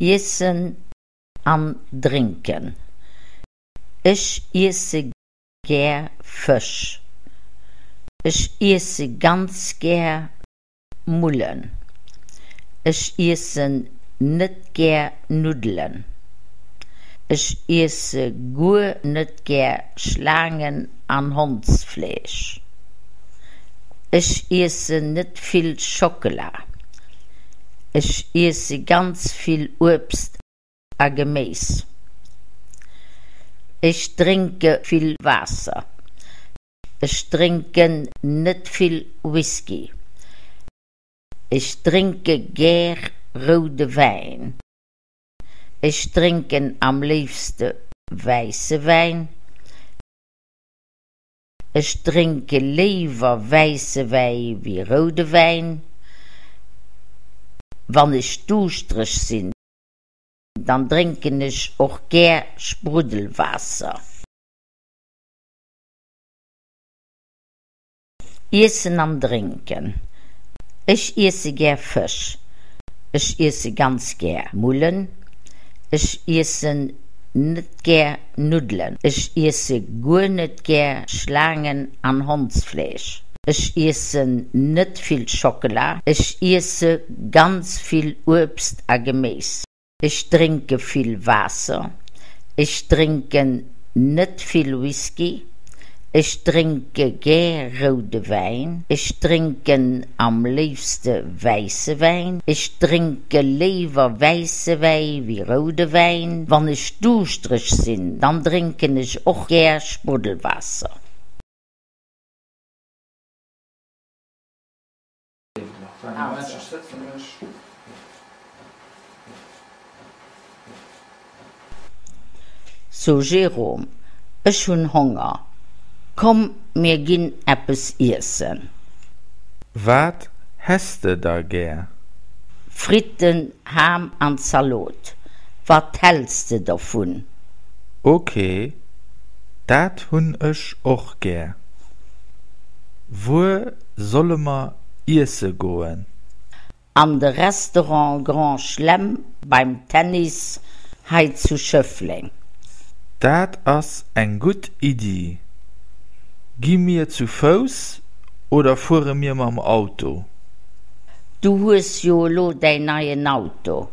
Essen an Trinken. Ich esse gern Fisch. Ich esse ganz gern Mullen. Ich esse nicht gern Nudeln. Ich esse gut nicht gern Schlangen an Hundsfleisch. Ich esse nicht viel Schokolade. Ich esse ganz viel Obst und Gemüse. Ich trinke viel Wasser. Ich trinke nicht viel Whisky. Ich trinke gern rote Wein. Ich trinke am liebsten weiße Wein. Ich trinke lieber weiße Wein wie rote Wein. Wenn ich durstig bin, dann trinke ich auch gern Sprudelwasser. Essen und Trinken. Ich esse gern Fisch. Ich esse ganz gern Mullen. Ich esse nicht gern Nudeln. Ich esse gut nicht gern Schlangen an Hundsfleisch. Ich esse nicht viel Schokolade. Ich esse ganz viel Obst und Gemüse. Ich trinke viel Wasser. Ich trinke nicht viel Whisky. Ich trinke gern rote Wein. Ich trinke am liebsten weiße Wein. Ich trinke lieber weiße Wein wie rote Wein. Wenn ich durstig bin, dann trinke ich auch gern Sprudelwasser. So, Jerome, ich habe Hunger. Komm, wir gehen etwas essen. Wat hast du da gern? Fritten, Ham und Salat. Was hältst du davon? Okay, dat hun ich auch gern. Wo sollen wir essen gehen? An dem Restaurant Grand Chelem beim Tennis heit zu Schöffling. Dat ist eine gute Idee. Gehen wir zu Fuß oder fahren wir mit dem Auto? Du hast ja lo dein neues Auto.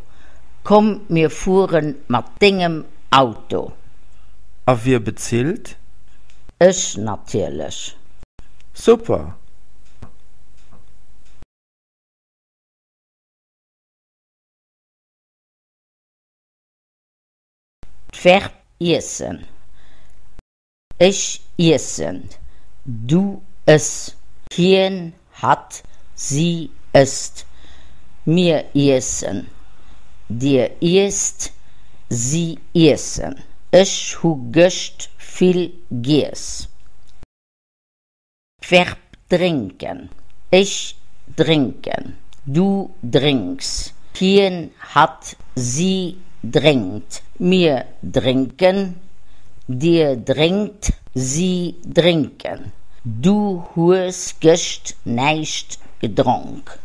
Komm, wir fahren mit deinem Auto. Aber wer bezahlt? Ich natürlich. Super. Verb essen. Ich essen. Du es. Hien hat. Sie ist. Mir essen. Dir isst. Sie essen. Ich hu gest viel Gies. Verb trinken. Ich trinken. Du trinkst. Hien hat. Sie trinkt. Mir trinken. Dir trinkt. Sie trinken. Du hast gest nicht getrunken.